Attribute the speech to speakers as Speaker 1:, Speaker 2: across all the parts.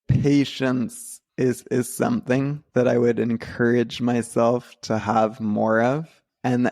Speaker 1: patience is something that I would encourage myself to have more of. And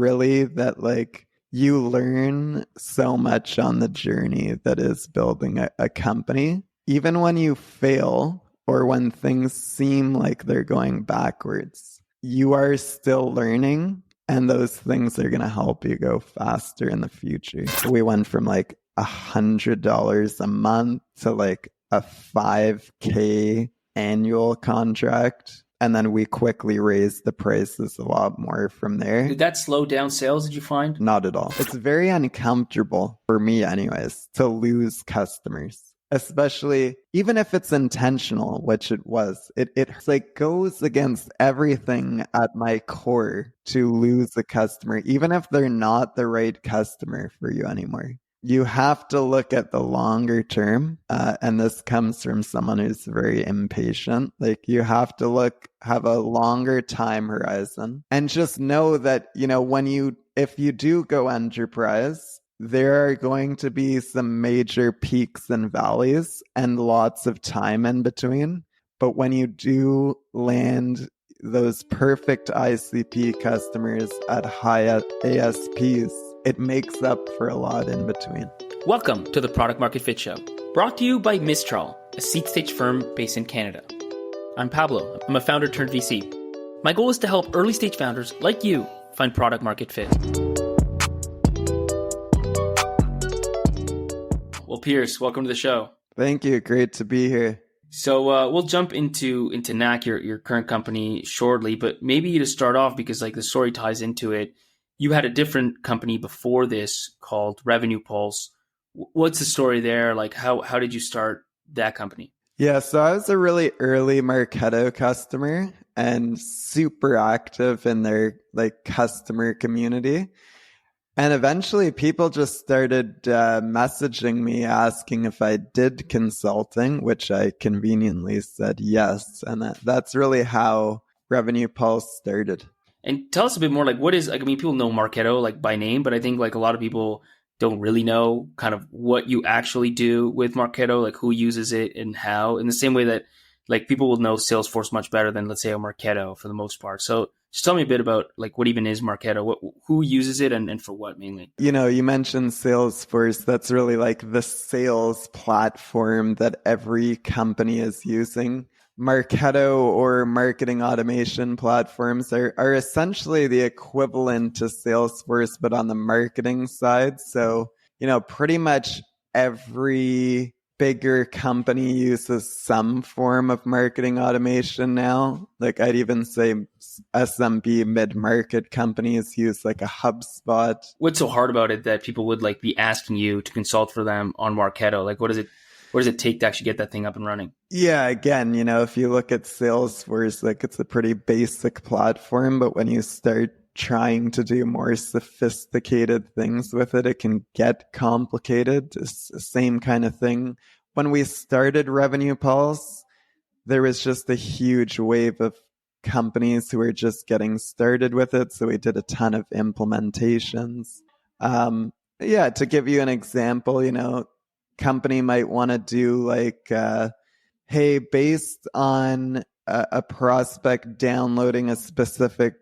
Speaker 1: really that like you learn so much on the journey that is building a company. Even when you fail or when things seem like they're going backwards, you are still learning, and those things are going to help you go faster in the future. We went from like $100 a month to like a $5,000 annual contract. And then we quickly raised the prices a lot more from there.
Speaker 2: Did that slow down sales, did you find?
Speaker 1: Not at all. It's very uncomfortable for me anyways to lose customers. Especially even if it's intentional, which it was. It like goes against everything at my core to lose a customer, even if they're not the right customer for you anymore. You have to look at the longer term. And this comes from someone who's very impatient. Like you have to have a longer time horizon and just know that, if you do go enterprise, there are going to be some major peaks and valleys and lots of time in between. But when you do land those perfect ICP customers at high ASPs, it makes up for a lot in between.
Speaker 2: Welcome to the Product Market Fit Show, brought to you by Mistral, a seed stage firm based in Canada. I'm Pablo. I'm a founder turned VC. My goal is to help early stage founders like you find product market fit. Well, Pierce, welcome to the show.
Speaker 1: Thank you. Great to be here.
Speaker 2: So we'll jump into Knak, your current company, shortly. But maybe to start off, because like the story ties into it, you had a different company before this called Revenue Pulse. What's the story there? Like how did you start that company?
Speaker 1: Yeah, so I was a really early Marketo customer and super active in their like customer community. And eventually people just started messaging me asking if I did consulting, which I conveniently said yes. And that's really how Revenue Pulse started.
Speaker 2: And tell us a bit more, like people know Marketo like by name, but I think like a lot of people don't really know kind of what you actually do with Marketo, like who uses it and how, in the same way that like people will know Salesforce much better than, let's say, a Marketo for the most part. So just tell me a bit about like what even is Marketo, who uses it and for what mainly?
Speaker 1: You mentioned Salesforce. That's really like the sales platform that every company is using. Marketo or marketing automation platforms are essentially the equivalent to Salesforce, but on the marketing side. So, pretty much every bigger company uses some form of marketing automation now. Like I'd even say SMB mid-market companies use like a HubSpot.
Speaker 2: What's so hard about it that people would like be asking you to consult for them on Marketo? Like what does it take to actually get that thing up and running?
Speaker 1: Yeah, again, if you look at Salesforce, like it's a pretty basic platform, but when you start trying to do more sophisticated things with it, it can get complicated. It's the same kind of thing. When we started Revenue Pulse, there was just a huge wave of companies who were just getting started with it. So we did a ton of implementations. To give you an example, company might want to do like, hey, based on a prospect downloading a specific,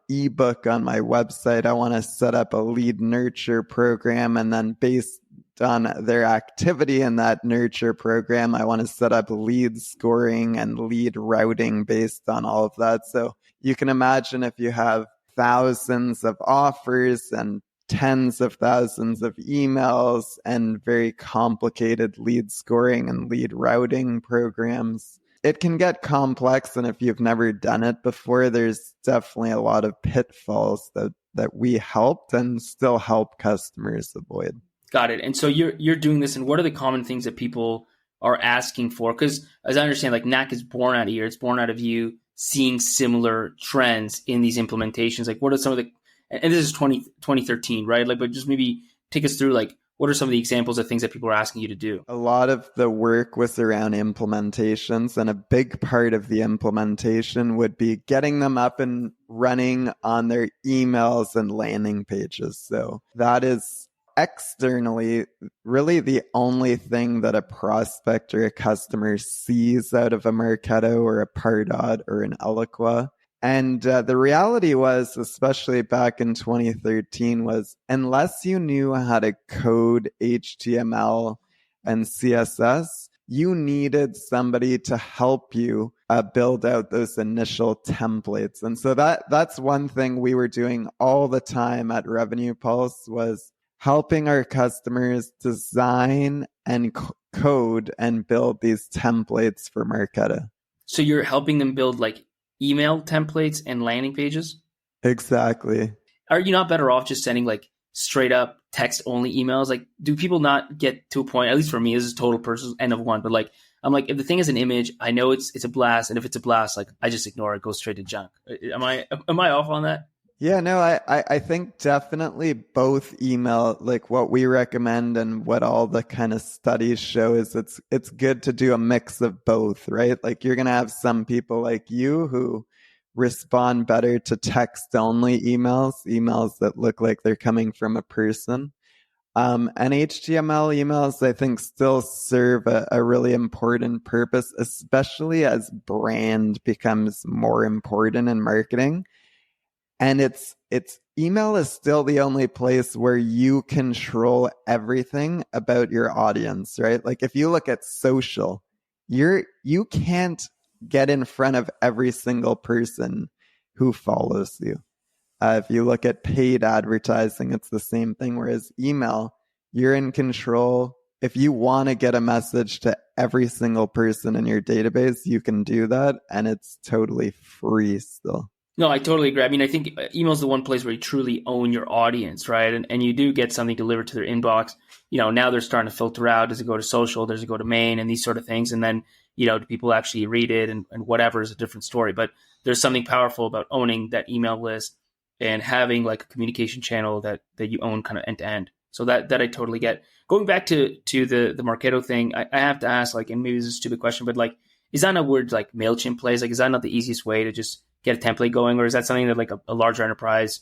Speaker 1: ebook on my website, I want to set up a lead nurture program. And then based on their activity in that nurture program, I want to set up lead scoring and lead routing based on all of that. So you can imagine if you have thousands of offers and tens of thousands of emails and very complicated lead scoring and lead routing programs, it can get complex. And if you've never done it before, there's definitely a lot of pitfalls that we helped and still help customers avoid.
Speaker 2: Got it. And so you're doing this, and what are the common things that people are asking for? Because as I understand, like Knak is born out of here. It's born out of you seeing similar trends in these implementations. Like what are some of the, and this is 2013, right? Like, but just maybe take us through like, what are some of the examples of things that people are asking you to do?
Speaker 1: A lot of the work was around implementations, and a big part of the implementation would be getting them up and running on their emails and landing pages. So that is externally, really the only thing that a prospect or a customer sees out of a Marketo or a Pardot or an Eloqua. And the reality was, especially back in 2013, was unless you knew how to code HTML and CSS, you needed somebody to help you build out those initial templates. And so that's one thing we were doing all the time at Revenue Pulse was helping our customers design and code and build these templates for Marketo.
Speaker 2: So you're helping them build like email templates and landing pages?
Speaker 1: Exactly.
Speaker 2: Are you not better off just sending like straight up text only emails? Like, do people not get to a point, at least for me, this is total personal end of one, but like, I'm like, if the thing is an image, I know it's a blast. And if it's a blast, like I just ignore it, goes straight to junk. Am I off on that?
Speaker 1: Yeah, no, I think definitely both email, like what we recommend and what all the kind of studies show is it's good to do a mix of both, right? Like you're gonna have some people like you who respond better to text only emails that look like they're coming from a person. And HTML emails, I think, still serve a really important purpose, especially as brand becomes more important in marketing. And it's email is still the only place where you control everything about your audience, right? Like if you look at social, you can't get in front of every single person who follows you. If you look at paid advertising, it's the same thing. Whereas email, you're in control. If you want to get a message to every single person in your database, you can do that. And it's totally free still.
Speaker 2: No, I totally agree. I mean, I think email is the one place where you truly own your audience, right? And you do get something delivered to their inbox. Now they're starting to filter out. Does it go to social? Does it go to main? And these sort of things. And then, do people actually read it and whatever is a different story. But there's something powerful about owning that email list and having like a communication channel that you own kind of end to end. So that I totally get. Going back to the Marketo thing, I have to ask, like, and maybe this is a stupid question, but like, is that a word like MailChimp plays? Like, is that not the easiest way to just get a template going? Or is that something that like a larger enterprise,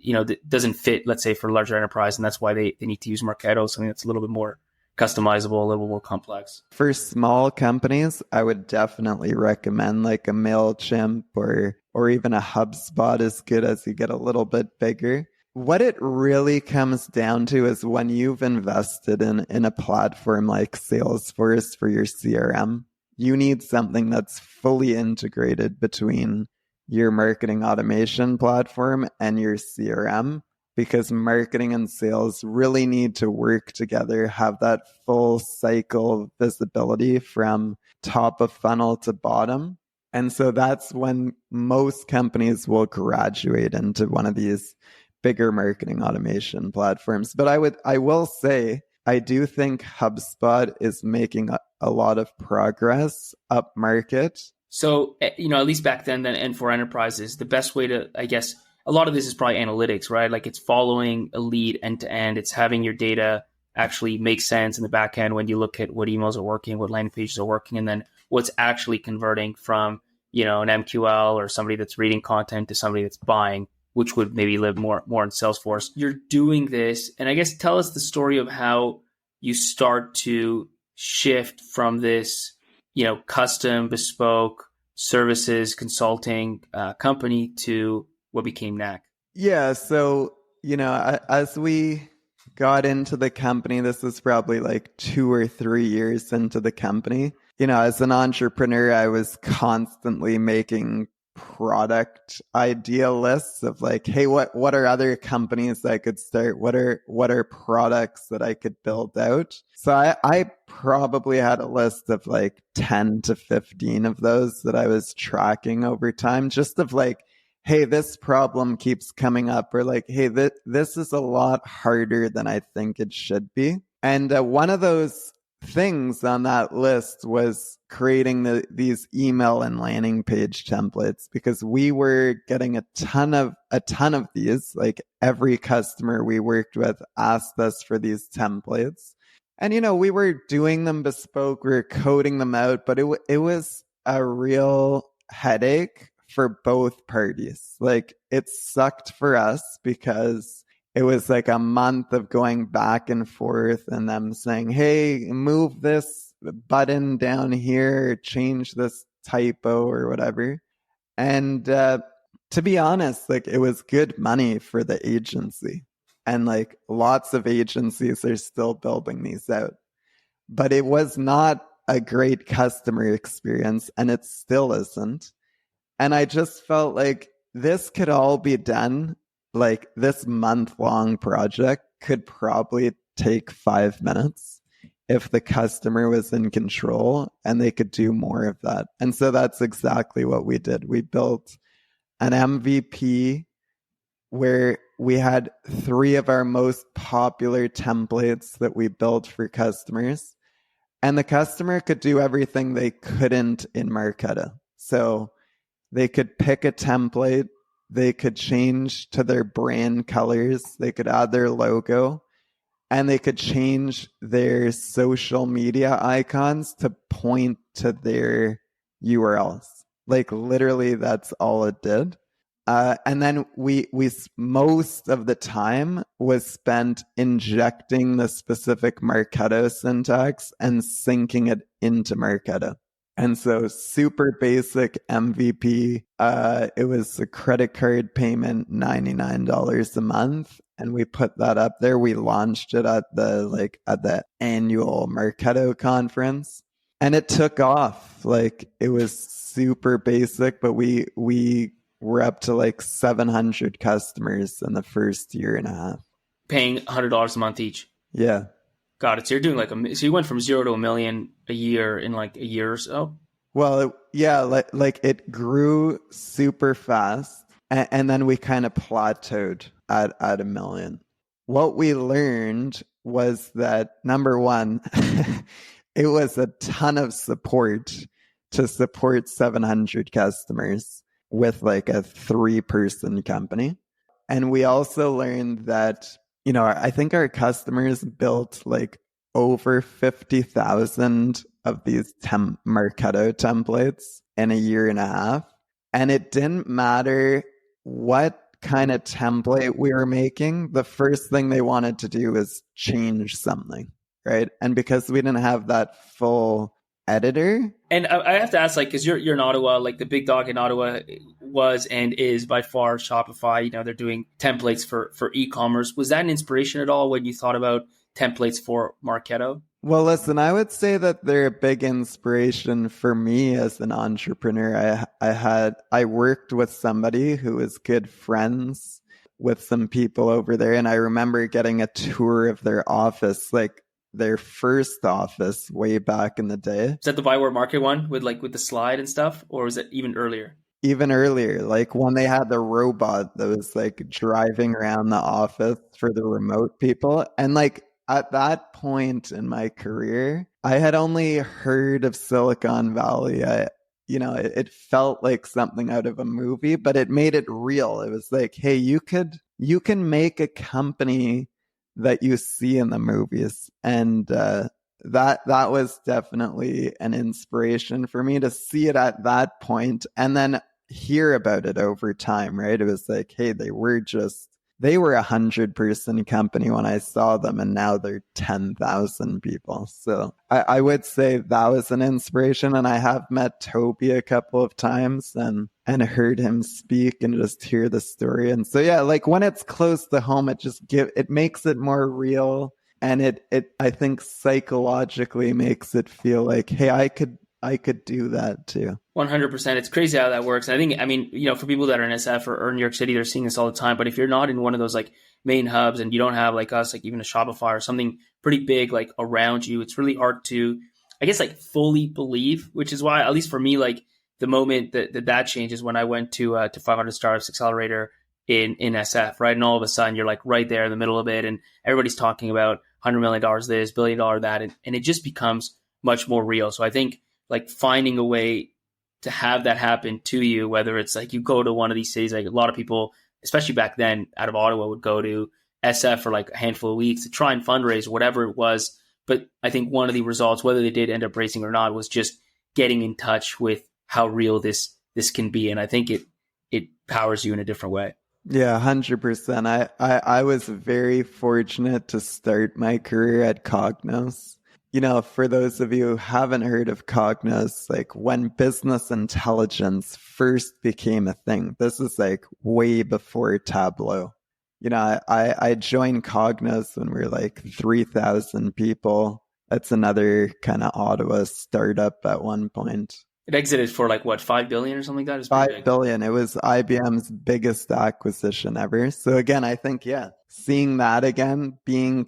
Speaker 2: that doesn't fit, let's say, for a larger enterprise, and that's why they need to use Marketo, something that's a little bit more customizable, a little more complex?
Speaker 1: For small companies, I would definitely recommend like a MailChimp or even a HubSpot is good as you get a little bit bigger. What it really comes down to is when you've invested in a platform like Salesforce for your CRM, you need something that's fully integrated between your marketing automation platform and your CRM, because marketing and sales really need to work together, have that full cycle visibility from top of funnel to bottom. And so that's when most companies will graduate into one of these bigger marketing automation platforms. But I will say, I do think HubSpot is making a lot of progress up market.
Speaker 2: So, at least back then and for enterprises, the best way to, I guess, a lot of this is probably analytics, right? Like it's following a lead end to end. It's having your data actually make sense in the back end when you look at what emails are working, what landing pages are working, and then what's actually converting from, an MQL or somebody that's reading content to somebody that's buying, which would maybe live more in Salesforce. You're doing this, and I guess tell us the story of how you start to shift from this, custom, bespoke services consulting company to what became Knak.
Speaker 1: Yeah. So, as we got into the company, this was probably like 2 or 3 years into the company. As an entrepreneur, I was constantly making product idea lists of like, hey, what are other companies I could start? What are products that I could build out? So I probably had a list of like 10 to 15 of those that I was tracking over time, just of like, hey, this problem keeps coming up, or like, hey, this is a lot harder than I think it should be. And one of those things on that list was creating these email and landing page templates, because we were getting a ton of these. Like every customer we worked with asked us for these templates, and we were doing them bespoke, we were coding them out, but it was a real headache for both parties. Like it sucked for us because it was like a month of going back and forth and them saying, hey, move this button down here, change this typo or whatever. And to be honest, like it was good money for the agency. And like lots of agencies are still building these out. But it was not a great customer experience, and it still isn't. And I just felt like this could all be done. Like this month-long project could probably take 5 minutes if the customer was in control and they could do more of that. And so that's exactly what we did. We built an MVP where we had 3 of our most popular templates that we built for customers. And the customer could do everything they couldn't in Marketo. So they could pick a template, they could change to their brand colors, they could add their logo, and they could change their social media icons to point to their URLs. Like literally, that's all it did. And then we most of the time was spent injecting the specific Marketo syntax and syncing it into Marketo. And so super basic MVP. It was a credit card payment, $99 a month. And we put that up there. We launched it at the annual Marketo conference. And it took off. Like it was super basic, but we were up to like 700 customers in the first year and a half.
Speaker 2: Paying $100 a month each.
Speaker 1: Yeah.
Speaker 2: Got it. So you're doing so you went from 0 to $1 million a year in like a year or so?
Speaker 1: Well, like it grew super fast, and then we kind of plateaued at $1 million. What we learned was that number one, it was a ton of support to support 700 customers with like a 3-person company. And we also learned that, I think our customers built like over 50,000 of these Marketo templates in a year and a half. And it didn't matter what kind of template we were making. The first thing they wanted to do was change something, right? And because we didn't have that full editor.
Speaker 2: And I have to ask, like, because you're in Ottawa, like the big dog in Ottawa was and is by far Shopify. They're doing templates for e-commerce. Was that an inspiration at all when you thought about templates for Marketo?
Speaker 1: Well, listen, I would say that they're a big inspiration for me as an entrepreneur. I worked with somebody who was good friends with some people over there, and I remember getting a tour of their office, like their first office way back in the day.
Speaker 2: Is that the Buy Where Market one with the slide and stuff, or was it even earlier?
Speaker 1: Even earlier, like when they had the robot that was like driving around the office for the remote people. And like at that point in my career, I had only heard of Silicon Valley. It felt like something out of a movie, but it made it real. It was like, hey, you can make a company that you see in the movies. And that was definitely an inspiration for me to see it at that point and then hear about it over time, right? It was like, hey, they were a 100-person company when I saw them, and now they're 10,000 people. So I would say that was an inspiration. And I have met Toby a couple of times and heard him speak and just hear the story. And so, yeah, like when it's close to home, it makes it more real. And it I think psychologically makes it feel like, hey, I could do that too.
Speaker 2: 100%. It's crazy how that works. And I mean, for people that are in SF or New York City, they're seeing this all the time. But if you're not in one of those like main hubs and you don't have like us, like even a Shopify or something pretty big like around you, it's really hard to, I guess, like fully believe, which is why, at least for me, like the moment that changes when I went to 500 Startups Accelerator in SF, right? And all of a sudden you're like right there in the middle of it, and everybody's talking about $100 million this, $1 billion that, and it just becomes much more real. So I think like finding a way to have that happen to you, whether it's like you go to one of these cities, like a lot of people, especially back then out of Ottawa, would go to SF for like a handful of weeks to try and fundraise, whatever it was. But I think one of the results, whether they did end up raising or not, was just getting in touch with how real this can be. And I think it powers you in a different way.
Speaker 1: Yeah, 100%. I was very fortunate to start my career at Cognos. For those of you who haven't heard of Cognos, like when business intelligence first became a thing, this is like way before Tableau. I joined Cognos when we were like 3,000 people. That's another kind of Ottawa startup at one point.
Speaker 2: It exited for like what, 5 billion or something like that? It's pretty
Speaker 1: 5
Speaker 2: big.
Speaker 1: billion. It was IBM's biggest acquisition ever. So again, I think yeah, seeing that again, being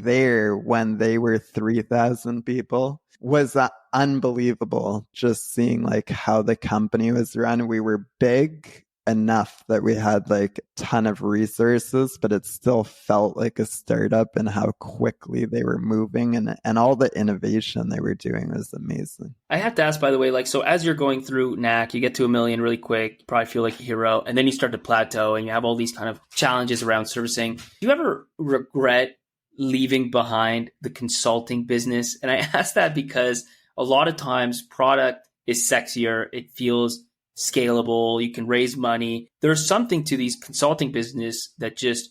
Speaker 1: there when they were 3,000 people was unbelievable. Just seeing like how the company was run. We were big enough that we had like a ton of resources, but it still felt like a startup, and how quickly they were moving, and all the innovation they were doing was amazing.
Speaker 2: I have to ask, by the way, like, so as you're going through Knack, you get to 1 million really quick, you probably feel like a hero, and then you start to plateau and you have all these kind of challenges around servicing. Do you ever regret leaving behind the consulting business? And I ask that because a lot of times product is sexier, it feels scalable, you can raise money. There's something to these consulting business that just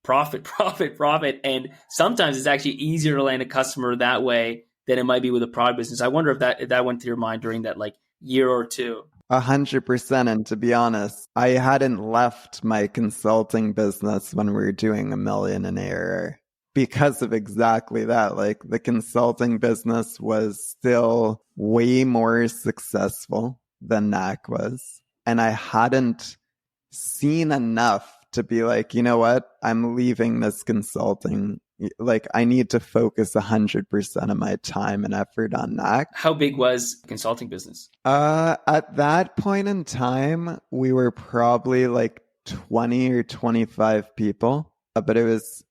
Speaker 2: profit, profit, profit. And sometimes it's actually easier to land a customer that way than it might be with a product business. I wonder if that went through your mind during that like year or two.
Speaker 1: 100%. And to be honest, I hadn't left my consulting business when we were doing 1 million in ARR because of exactly that. Like the consulting business was still way more successful than Knack was. And I hadn't seen enough to be like, you know what? I'm leaving this consulting. Like I need to focus 100% of my time and effort on Knack.
Speaker 2: How big was the consulting business?
Speaker 1: At that point in time, we were probably like 20 or 25 people, but it was,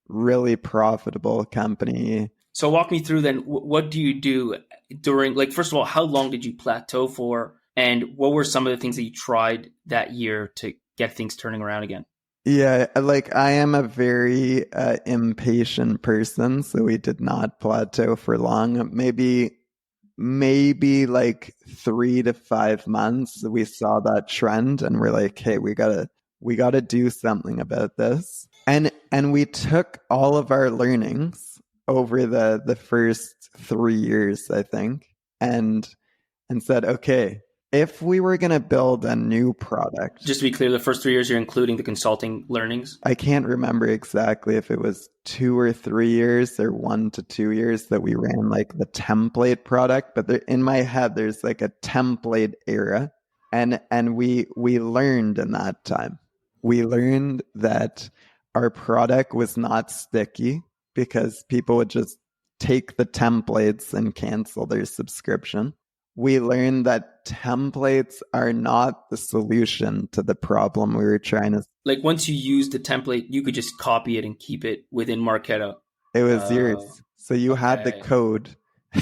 Speaker 1: really profitable company.
Speaker 2: So walk me through then. What do you do during, like, first of all, how long did you plateau for? And what were some of the things that you tried that year to get things turning around again?
Speaker 1: Yeah, like I am a very impatient person, so we did not plateau for long. Maybe like 3 to 5 months, we saw that trend, and we're like, hey, we gotta do something about this. And we took all of our learnings over the first 3 years, I think, and said, okay, if we were going to build a new product.
Speaker 2: Just to be clear, the first 3 years you're including the consulting learnings?
Speaker 1: I can't remember exactly if it was 2 or 3 years or 1 to 2 years that we ran like the template product, but in my head there's like a template era, and we learned in that time. We learned that our product was not sticky because people would just take the templates and cancel their subscription. We learned that templates are not the solution to the problem we were trying to.
Speaker 2: Like once you use the template, you could just copy it and keep it within Marketo.
Speaker 1: It was yours. So you had the code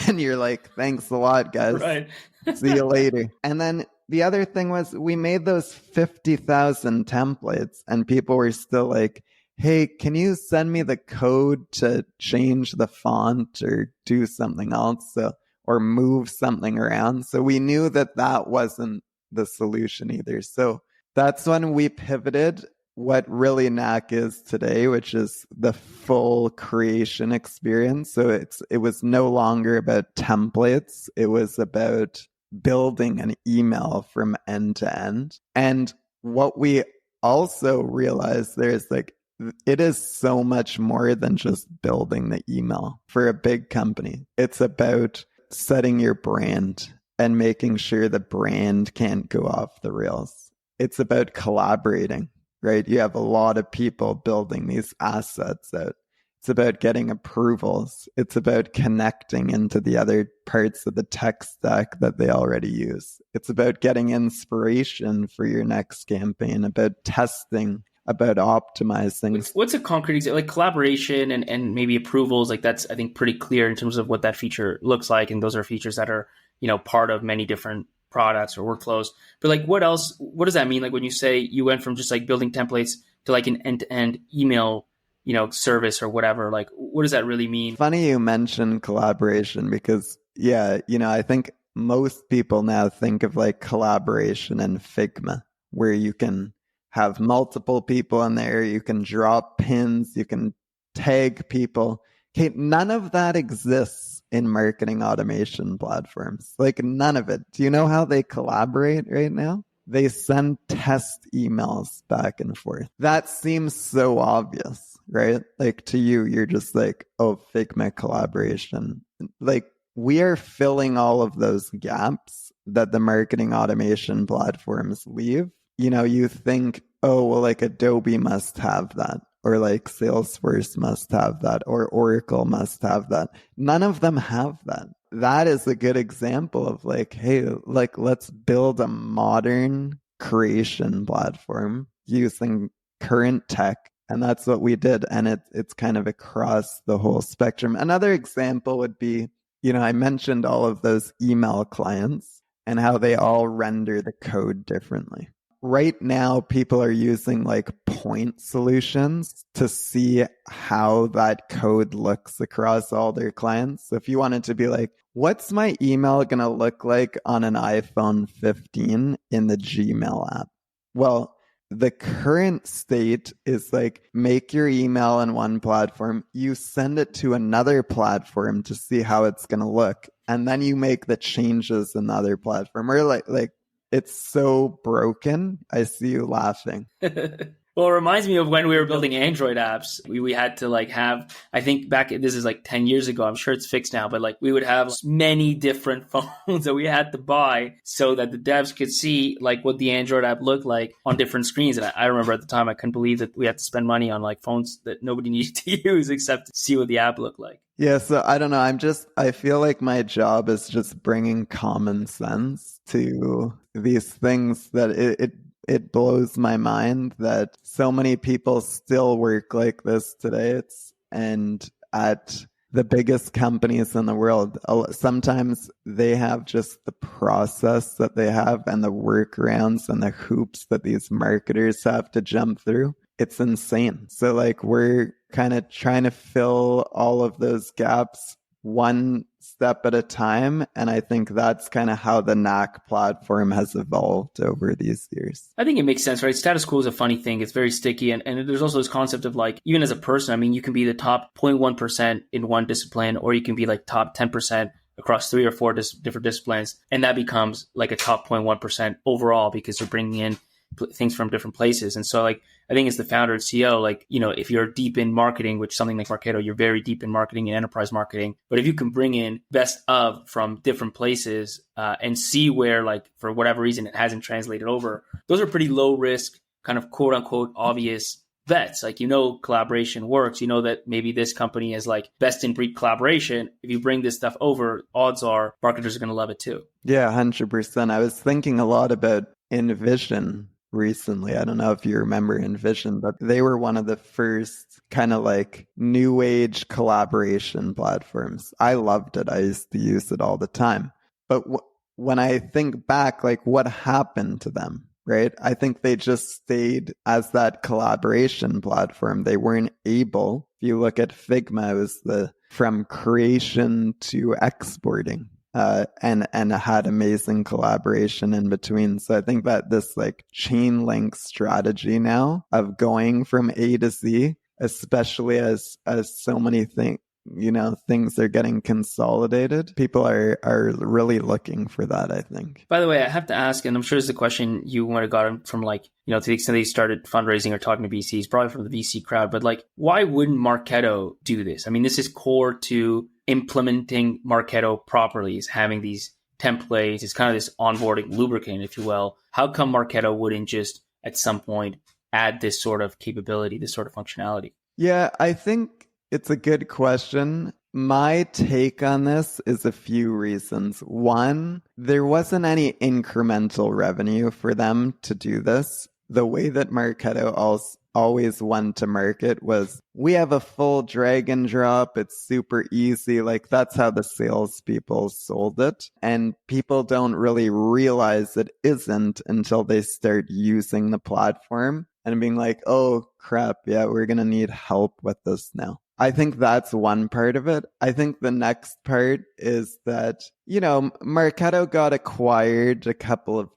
Speaker 1: and you're like, thanks a lot, guys.
Speaker 2: Right.
Speaker 1: See you later. And then the other thing was we made those 50,000 templates and people were still like, hey, can you send me the code to change the font or do something else? Or move something around. So we knew that wasn't the solution either. So that's when we pivoted what really Knack is today, which is the full creation experience. So it was no longer about templates. It was about building an email from end to end. And what we also realized there is like, it is so much more than just building the email for a big company. It's about setting your brand and making sure the brand can't go off the rails. It's about collaborating, right? You have a lot of people building these assets out. It's about getting approvals. It's about connecting into the other parts of the tech stack that they already use. It's about getting inspiration for your next campaign, about testing, about optimizing.
Speaker 2: What's a concrete example? Like collaboration and maybe approvals, like that's, I think, pretty clear in terms of what that feature looks like. And those are features that are, part of many different products or workflows. But like what else, what does that mean? Like when you say you went from just like building templates to like an end-to-end email, service or whatever, like what does that really mean?
Speaker 1: Funny you mentioned collaboration because, yeah, I think most people now think of like collaboration in Figma, where you can have multiple people in there. You can drop pins. You can tag people. Okay, none of that exists in marketing automation platforms. Like none of it. Do you know how they collaborate right now? They send test emails back and forth. That seems so obvious, right? Like to you, you're just like, oh, Figma collaboration. Like we are filling all of those gaps that the marketing automation platforms leave. You know, you think, oh, well, like Adobe must have that, or like Salesforce must have that, or Oracle must have that. None of them have that. That is a good example of like, hey, like let's build a modern creation platform using current tech. And that's what we did. And it's kind of across the whole spectrum. Another example would be, you know, I mentioned all of those email clients and how they all render the code differently. Right now, people are using like point solutions to see how that code looks across all their clients. So if you wanted to be like, what's my email going to look like on an iPhone 15 in the Gmail app? Well, the current state is like make your email in one platform, you send it to another platform to see how it's going to look, and then you make the changes in the other platform. Or like it's so broken. I see you laughing.
Speaker 2: Well, it reminds me of when we were building Android apps. We had to like have, I think back, this is like 10 years ago. I'm sure it's fixed now, but like we would have many different phones that we had to buy so that the devs could see like what the Android app looked like on different screens. And I remember at the time, I couldn't believe that we had to spend money on like phones that nobody needed to use except to see what the app looked like.
Speaker 1: Yeah, so I don't know. I feel like my job is just bringing common sense to these things that it blows my mind that so many people still work like this today. And at the biggest companies in the world, sometimes they have just the process that they have and the workarounds and the hoops that these marketers have to jump through. It's insane. So like we're kind of trying to fill all of those gaps one step at a time. And I think that's kind of how the Knak platform has evolved over these years.
Speaker 2: I think it makes sense, right? Status quo is a funny thing. It's very sticky. And there's also this concept of like, even as a person, I mean, you can be the top 0.1% in one discipline, or you can be like top 10% across 3 or 4 different disciplines. And that becomes like a top 0.1% overall because you're bringing in things from different places. And so like, I think as the founder and CEO, like, you know, if you're deep in marketing, which something like Marketo, you're very deep in marketing and enterprise marketing. But if you can bring in best of from different places and see where like, for whatever reason, it hasn't translated over, those are pretty low risk, kind of quote unquote, obvious bets. Like, you know, collaboration works. You know that maybe this company is like best in breed collaboration. If you bring this stuff over, odds are marketers are going to love it too.
Speaker 1: Yeah, 100%. I was thinking a lot about InVision recently. I don't know if you remember InVision, but they were one of the first kind of like new age collaboration platforms. I loved it. I used to use it all the time. But when I think back, like what happened to them, right? I think they just stayed as that collaboration platform. They weren't able, if you look at Figma, it was from creation to exporting. And had amazing collaboration in between. So I think that this like chain link strategy now of going from A to Z, especially as so many things are getting consolidated, people are really looking for that, I think.
Speaker 2: By the way, I have to ask, and I'm sure it's a question you would have gotten from like, you know, to the extent that you started fundraising or talking to VCs, probably from the VC crowd, but like, why wouldn't Marketo do this? I mean, this is core to implementing Marketo properly, is having these templates. It's kind of this onboarding lubricant, if you will. How come Marketo wouldn't just at some point add this sort of capability, this sort of functionality?
Speaker 1: Yeah, I think it's a good question. My take on this is a few reasons. One, there wasn't any incremental revenue for them to do this. The way that Marketo always went to market was, we have a full drag and drop. It's super easy. Like that's how the salespeople sold it. And people don't really realize it isn't until they start using the platform and being like, oh crap, yeah, we're going to need help with this now. I think that's one part of it. I think the next part is that, Marketo got acquired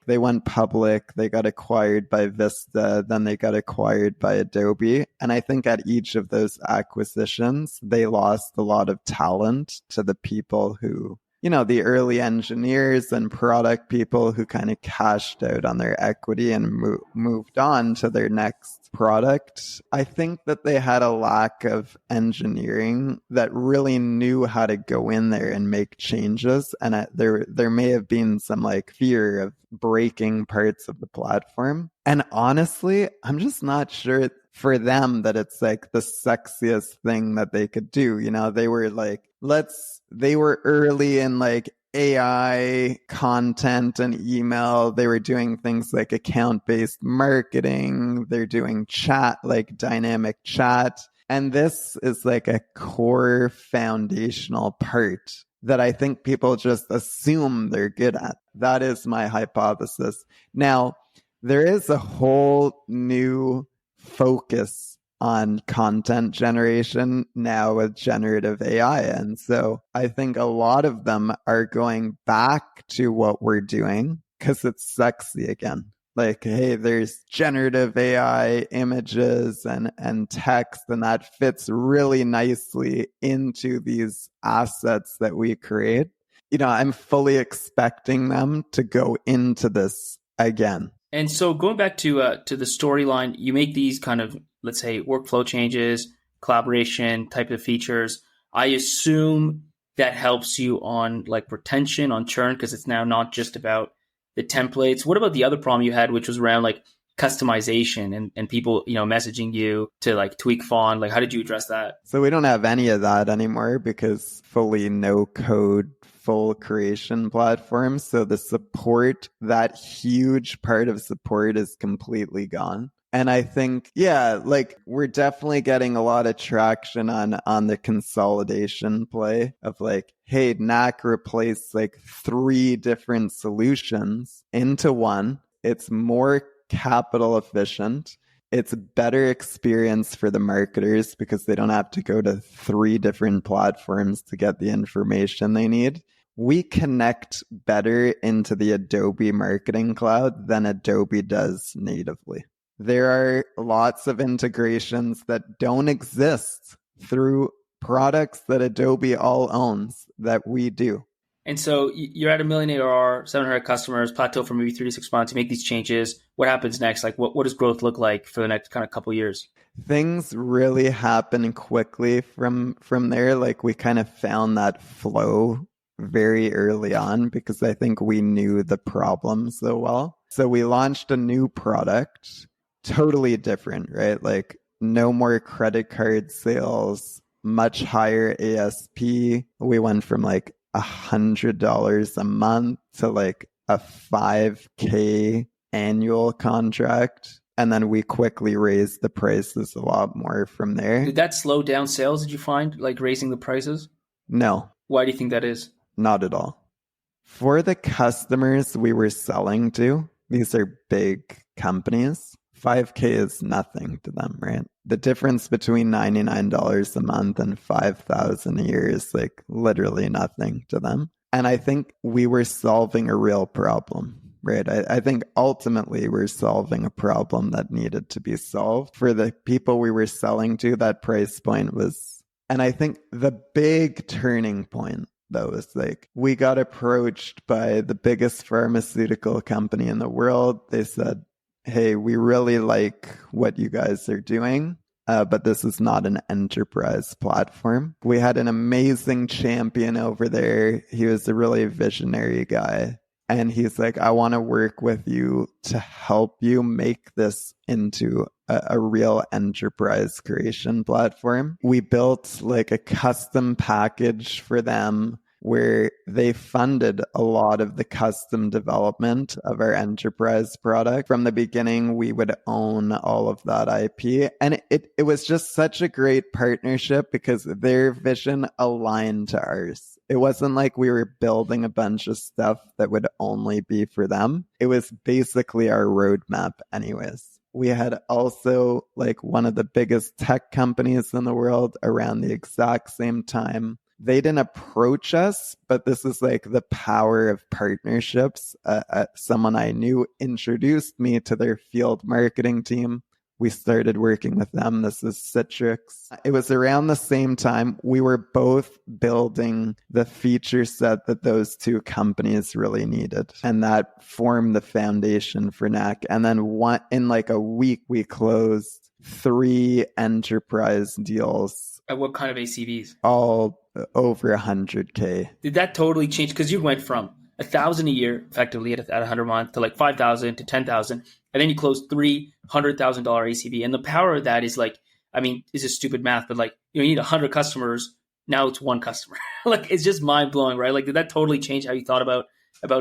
Speaker 1: they went public, they got acquired by Vista, then they got acquired by Adobe. And I think at each of those acquisitions, they lost a lot of talent to the people who, the early engineers and product people who kind of cashed out on their equity and moved on to their next product. I think that they had a lack of engineering that really knew how to go in there and make changes. And there may have been some like fear of breaking parts of the platform. And honestly, I'm just not sure for them that it's like the sexiest thing that they could do. They were like, they were early in like AI content and email. They were doing things like account-based marketing. They're doing chat, like dynamic chat. And this is like a core foundational part that I think people just assume they're good at. That is my hypothesis. Now, there is a whole new focus on content generation now with generative AI. And so I think a lot of them are going back to what we're doing because it's sexy again. Like, hey, there's generative AI images and text, and that fits really nicely into these assets that we create. I'm fully expecting them to go into this again.
Speaker 2: And so going back to the storyline, you make these kind of, let's say, workflow changes, collaboration type of features. I assume that helps you on like retention, on churn, because it's now not just about the templates. What about the other problem you had, which was around like customization and people, messaging you to like tweak font? Like, how did you address that?
Speaker 1: So we don't have any of that anymore because fully no code, full creation platform. So the support, that huge part of support is completely gone. And I think, like we're definitely getting a lot of traction on the consolidation play of like, hey, Knak replaced like 3 different solutions into one. It's more capital efficient. It's a better experience for the marketers because they don't have to go to 3 different platforms to get the information they need. We connect better into the Adobe Marketing Cloud than Adobe does natively. There are lots of integrations that don't exist through products that Adobe all owns that we do.
Speaker 2: And so you're at $1 million ARR, 700 customers, plateau for maybe 3 to 6 months. You make these changes. What happens next? Like, what does growth look like for the next kind of couple of years?
Speaker 1: Things really happen quickly from there. Like, we kind of found that flow very early on because I think we knew the problem so well. So we launched a new product, totally different, right? Like, no more credit card sales, much higher ASP. We went from like $100 a month to like a $5,000 annual contract. And then we quickly raised the prices a lot more from there.
Speaker 2: Did that slow down sales, did you find, like raising the prices?
Speaker 1: No.
Speaker 2: Why do you think that is?
Speaker 1: Not at all. For the customers we were selling to, these are big companies. $5,000 is nothing to them, right? The difference between $99 a month and $5,000 a year is like literally nothing to them. And I think we were solving a real problem, right? I think ultimately we're solving a problem that needed to be solved. For the people we were selling to, that price point was, and I think the big turning point though is like we got approached by the biggest pharmaceutical company in the world. They said, hey, we really like what you guys are doing, but this is not an enterprise platform. We had an amazing champion over there. He was a really visionary guy. And he's like, I want to work with you to help you make this into a real enterprise creation platform. We built like a custom package for them where they funded a lot of the custom development of our enterprise product. From the beginning, we would own all of that IP. And it was just such a great partnership because their vision aligned to ours. It wasn't like we were building a bunch of stuff that would only be for them. It was basically our roadmap anyways. We had also like one of the biggest tech companies in the world around the exact same time. They didn't approach us, but this is like the power of partnerships. Someone I knew introduced me to their field marketing team. We started working with them. This is Citrix. It was around the same time we were both building the feature set that those two companies really needed. And that formed the foundation for Knak. And then in like a week, we closed 3 enterprise deals.
Speaker 2: At what kind of ACVs?
Speaker 1: All over 100K.
Speaker 2: Did that totally change? Because you went from 1,000 a year, effectively at 100 a month, to like 5,000 to 10,000, and then you closed $300,000 ACV. And the power of that is like, I mean, this is stupid math, but like you need 100 customers. Now it's 1 customer. Like it's just mind blowing, right? Like did that totally change how you thought about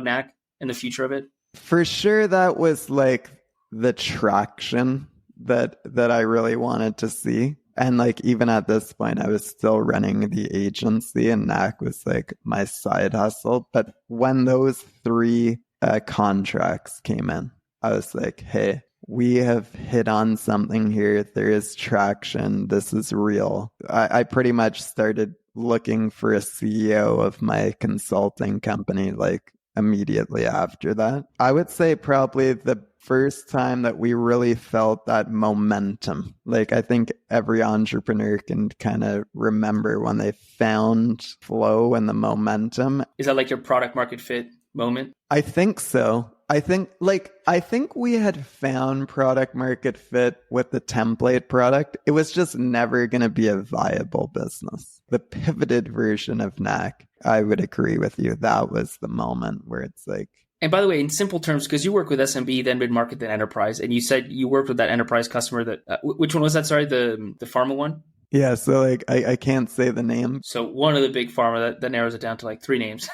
Speaker 2: Knak and the future of it?
Speaker 1: For sure, that was like the traction that I really wanted to see. And like even at this point, I was still running the agency, and Knak was like my side hustle. But when those 3 contracts came in, I was like, hey, we have hit on something here. There is traction. This is real. I pretty much started looking for a CEO of my consulting company like immediately after that. I would say probably the first time that we really felt that momentum. Like I think every entrepreneur can kind of remember when they found flow and the momentum.
Speaker 2: Is that like your product market fit moment?
Speaker 1: I think so. I think we had found product market fit with the template product. It was just never going to be a viable business. The pivoted version of Knak, I would agree with you. That was the moment where it's like.
Speaker 2: And by the way, in simple terms, because you work with SMB, then mid-market, then enterprise, and you said you worked with that enterprise customer that, which one was that? Sorry, the pharma one?
Speaker 1: Yeah, so like I can't say the name.
Speaker 2: So one of the big pharma, that narrows it down to like 3 names.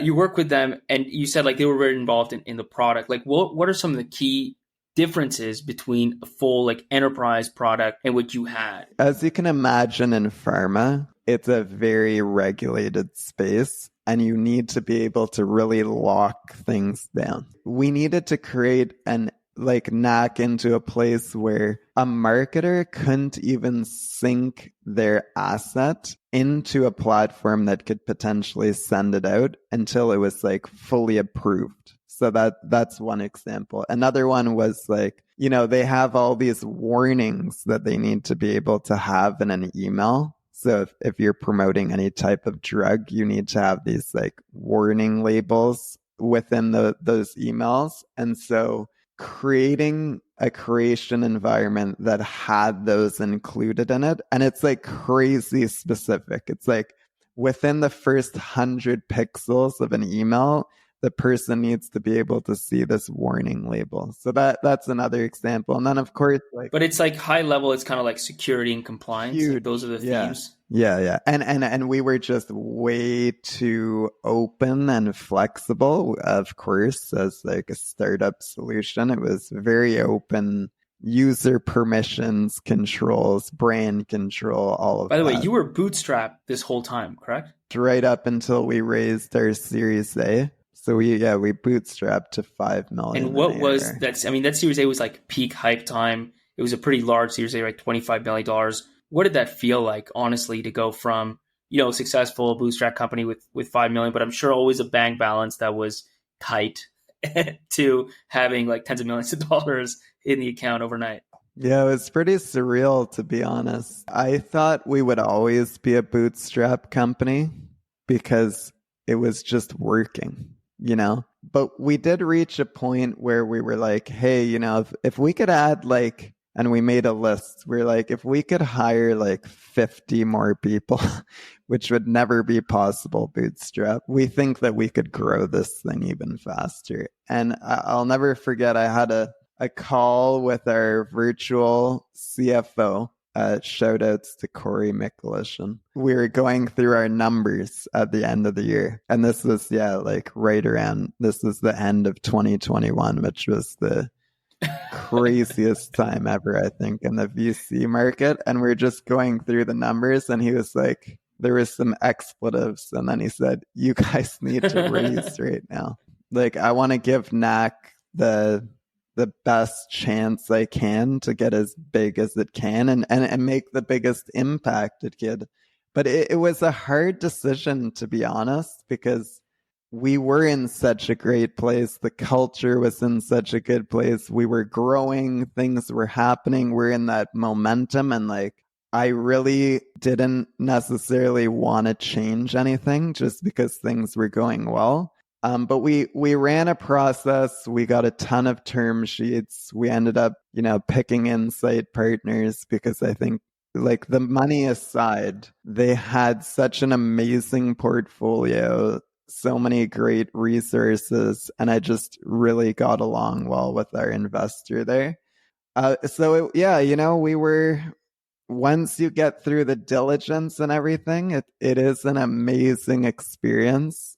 Speaker 2: You work with them and you said like they were very involved in the product. Like what are some of the key differences between a full like enterprise product and what you had?
Speaker 1: As you can imagine in pharma, it's a very regulated space. And you need to be able to really lock things down. We needed to create an like Knak into a place where a marketer couldn't even sync their asset into a platform that could potentially send it out until it was like fully approved. So that's one example. Another one was like, they have all these warnings that they need to be able to have in an email. So if you're promoting any type of drug, you need to have these like warning labels within those emails. And so creating a creation environment that had those included in it. And it's like crazy specific. It's like within the first 100 pixels of an email, the person needs to be able to see this warning label. So that's another example. And then of course, like,
Speaker 2: but it's like high level, it's kind of like security and compliance.
Speaker 1: Huge.
Speaker 2: Like those are the themes.
Speaker 1: Yeah. And we were just way too open and flexible, of course, as like a startup solution. It was very open, user permissions, controls, brand control, all of that.
Speaker 2: By the way, you were bootstrapped this whole time, correct?
Speaker 1: Right up until we raised our Series A. So we bootstrapped to 5 million.
Speaker 2: And what was that? I mean, that Series A was like peak hype time. It was a pretty large Series A, right? $25 million. What did that feel like, honestly, to go from, a successful bootstrap company with 5 million, but I'm sure always a bank balance that was tight, to having like tens of millions of dollars in the account overnight?
Speaker 1: Yeah, it was pretty surreal, to be honest. I thought we would always be a bootstrap company because it was just working. But we did reach a point where we were like, hey, if we could add like, and we made a list, we're like, if we could hire like 50 more people, which would never be possible bootstrap, we think that we could grow this thing even faster. And I'll never forget, I had a call with our virtual CFO. Shout outs to Corey Mikulishin. We were going through our numbers at the end of the year. And this was, this was the end of 2021, which was the craziest time ever, I think, in the VC market. And we're just going through the numbers. And he was like, there was some expletives. And then he said, you guys need to raise right now. Like, I want to give Knak the the best chance I can to get as big as it can and make the biggest impact it could. But it was a hard decision, to be honest, because we were in such a great place. The culture was in such a good place. We were growing, things were happening. We're in that momentum. And like, I really didn't necessarily want to change anything just because things were going well. But we ran a process. We got a ton of term sheets. We ended up, picking insight partners because I think, like, the money aside, they had such an amazing portfolio, so many great resources, and I just really got along well with our investor there. We were, once you get through the diligence and everything, it is an amazing experience.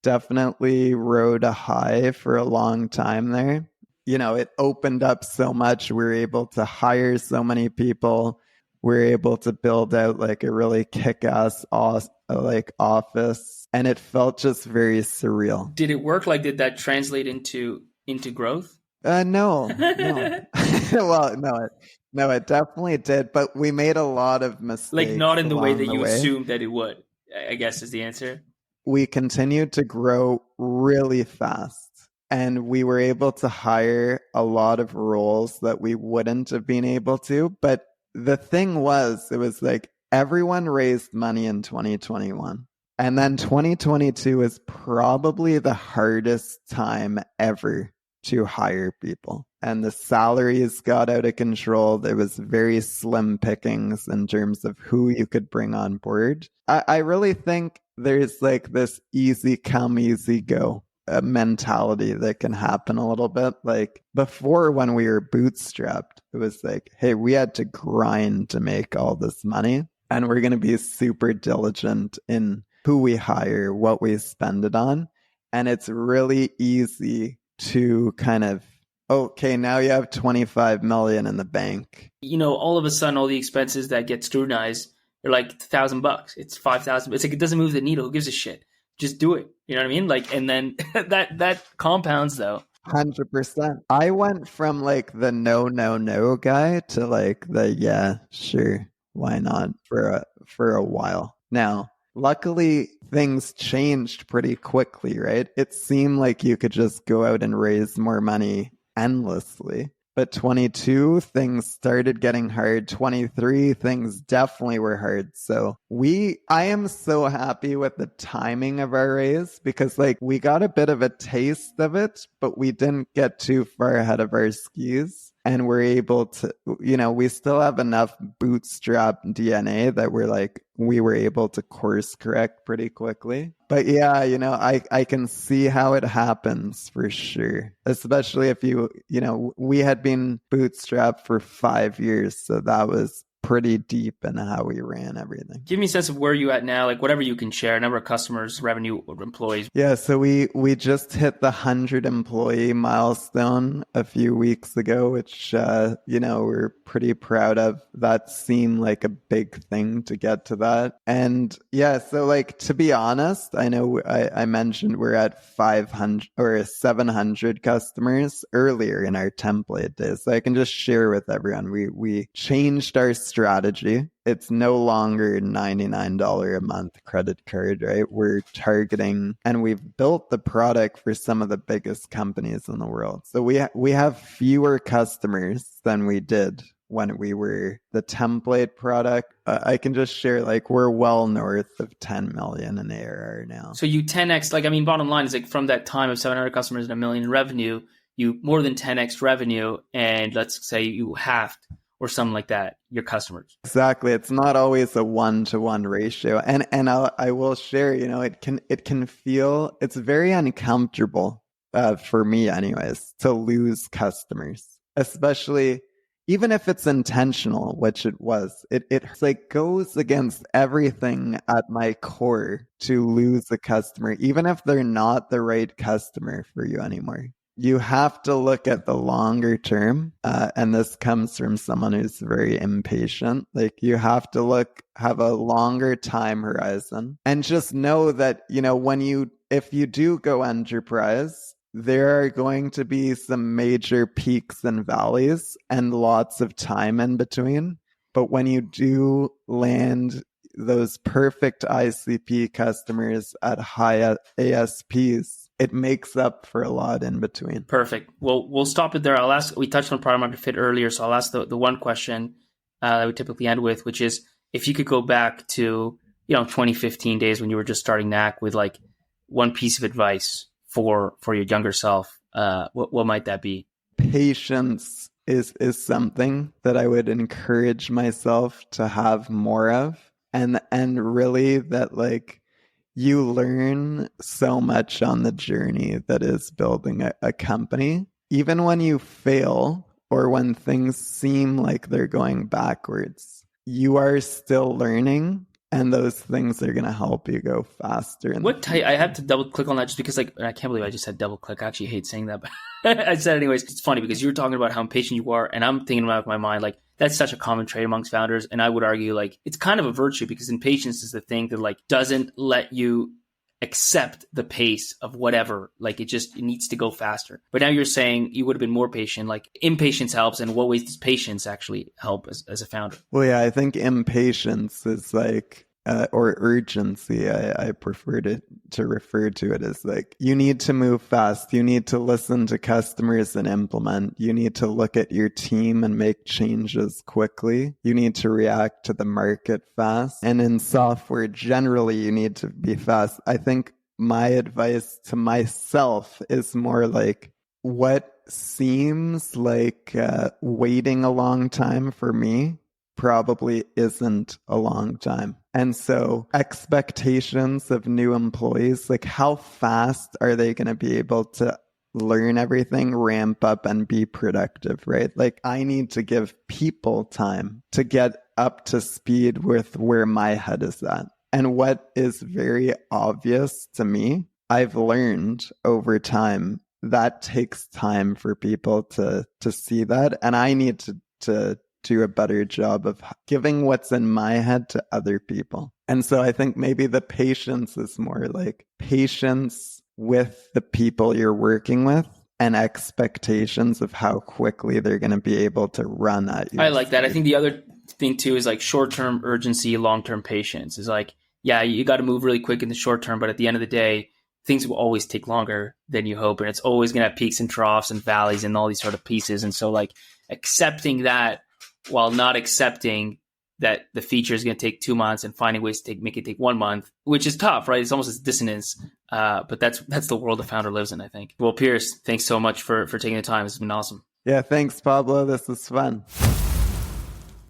Speaker 1: Definitely rode a high for a long time there. It opened up so much. We were able to hire so many people. We were able to build out like a really kick-ass office, and it felt just very surreal.
Speaker 2: Did it work? Like, did that translate into growth?
Speaker 1: No. Well, no, it definitely did, but we made a lot of mistakes.
Speaker 2: Like, not in the way that you
Speaker 1: way.
Speaker 2: assumed that it would, I guess is the answer.
Speaker 1: We continued to grow really fast, and we were able to hire a lot of roles that we wouldn't have been able to. But the thing was, it was like everyone raised money in 2021. And then 2022 is probably the hardest time ever to hire people. And the salaries got out of control. There was very slim pickings in terms of who you could bring on board. I really think there's like this easy come, easy go mentality that can happen a little bit. Like before, when we were bootstrapped, it was like, hey, we had to grind to make all this money, and we're going to be super diligent in who we hire, what we spend it on. And it's really easy to kind of, okay, now you have 25 million in the bank.
Speaker 2: All of a sudden, all the expenses that get scrutinized, they're like $1,000. It's 5,000. It's like, it doesn't move the needle. Who gives a shit? Just do it. You know what I mean? Like, and then that compounds though.
Speaker 1: 100%. I went from like the no guy to like the yeah, sure, why not for a while. Now, luckily, things changed pretty quickly, right? It seemed like you could just go out and raise more money endlessly. But 22, things started getting hard. 23, things definitely were hard. So I am so happy with the timing of our raise, because like we got a bit of a taste of it, but we didn't get too far ahead of our skis. And we're able to, we still have enough bootstrap DNA that we were able to course correct pretty quickly. But yeah, I can see how it happens for sure. Especially if we had been bootstrapped for 5 years. So that was pretty deep in how we ran everything.
Speaker 2: Give me a sense of where you at now, like whatever you can share, number of customers, revenue, or employees.
Speaker 1: Yeah, so we just hit the 100 employee milestone a few weeks ago, which we're pretty proud of. That seemed like a big thing to get to that. And yeah, so like, to be honest, I know I mentioned we're at 500 or 700 customers earlier in our template days. So I can just share with everyone, we changed our strategy. It's no longer $99 a month credit card, right? We're targeting, and we've built the product for some of the biggest companies in the world. So we have fewer customers than we did when we were the template product. I can just share, like, we're well north of 10 million in ARR now.
Speaker 2: So you 10x, like, I mean, bottom line is like from that time of 700 customers and $1 million in revenue, you more than 10x revenue, and let's say you halved or something like that, your customers.
Speaker 1: Exactly. It's not always a 1-to-1 ratio. And I will share, it can feel, it's very uncomfortable for me anyways, to lose customers, especially even if it's intentional, which it was. It like goes against everything at my core to lose a customer, even if they're not the right customer for you anymore. You have to look at the longer term. And this comes from someone who's very impatient. Like, you have to have a longer time horizon, and just know that, if you do go enterprise, there are going to be some major peaks and valleys and lots of time in between. But when you do land those perfect ICP customers at high ASPs, it makes up for a lot in between.
Speaker 2: Perfect. Well, we'll stop it there. I'll ask, we touched on product market fit earlier, so I'll ask the one question that we typically end with, which is if you could go back to, 2015 days when you were just starting Knak with like one piece of advice for your younger self, what might that be?
Speaker 1: Patience is something that I would encourage myself to have more of. And really that like you learn so much on the journey that is building a company. Even when you fail or when things seem like they're going backwards, you are still learning. And those things are going to help you go faster.
Speaker 2: What type? I have to double click on that just because, like, I can't believe I just said double click. I actually hate saying that, but I said it anyways. It's funny because you were talking about how impatient you are, and I'm thinking about in my mind, like, that's such a common trait amongst founders. And I would argue, like, it's kind of a virtue because impatience is the thing that, like, doesn't let you accept the pace of whatever. Like, it needs to go faster. But now you're saying you would have been more patient. Like, impatience helps. And what ways does patience actually help as a founder?
Speaker 1: Well, yeah, I think impatience is like, or urgency, I prefer to refer to it as like, you need to move fast. You need to listen to customers and implement. You need to look at your team and make changes quickly. You need to react to the market fast. And in software, generally, you need to be fast. I think my advice to myself is more like, what seems like waiting a long time for me probably isn't a long time. And so expectations of new employees, like how fast are they going to be able to learn everything, ramp up and be productive, right? Like I need to give people time to get up to speed with where my head is at. And what is very obvious to me, I've learned over time that takes time for people to see that. And I need to do a better job of giving what's in my head to other people. And so I think maybe the patience is more like patience with the people you're working with and expectations of how quickly they're going to be able to run at you.
Speaker 2: I like that. I think the other thing too is like short-term urgency, long-term patience is like, yeah, you got to move really quick in the short term, but at the end of the day, things will always take longer than you hope. And it's always going to have peaks and troughs and valleys and all these sort of pieces. And so like accepting that while not accepting that the feature is going to take 2 months and finding ways to make it take 1 month, which is tough, right? It's almost this dissonance. But that's the world a founder lives in, I think. Well, Pierce, thanks so much for taking the time. It's been awesome.
Speaker 1: Yeah, thanks, Pablo. This was fun.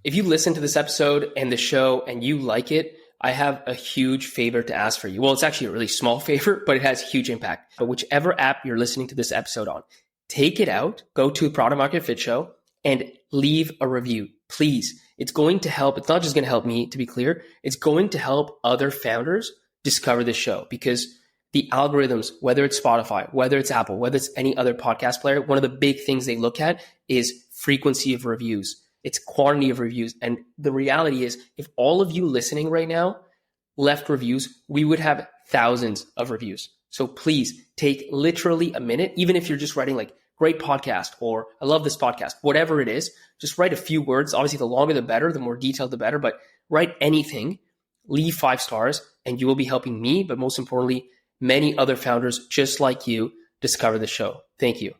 Speaker 2: If you listen to this episode and the show and you like it, I have a huge favor to ask for you. Well, it's actually a really small favor, but it has huge impact. But whichever app you're listening to this episode on, take it out, go to Product Market Fit Show, and leave a review, please. It's going to help. It's not just going to help me, to be clear. It's going to help other founders discover this show because the algorithms, whether it's Spotify, whether it's Apple, whether it's any other podcast player, one of the big things they look at is frequency of reviews. It's quantity of reviews. And the reality is, if all of you listening right now left reviews, we would have thousands of reviews. So please take literally a minute, even if you're just writing like, great podcast, or I love this podcast, whatever it is, just write a few words. Obviously, the longer the better, the more detailed the better, but write anything, leave 5 stars, and you will be helping me, but most importantly, many other founders just like you discover the show. Thank you.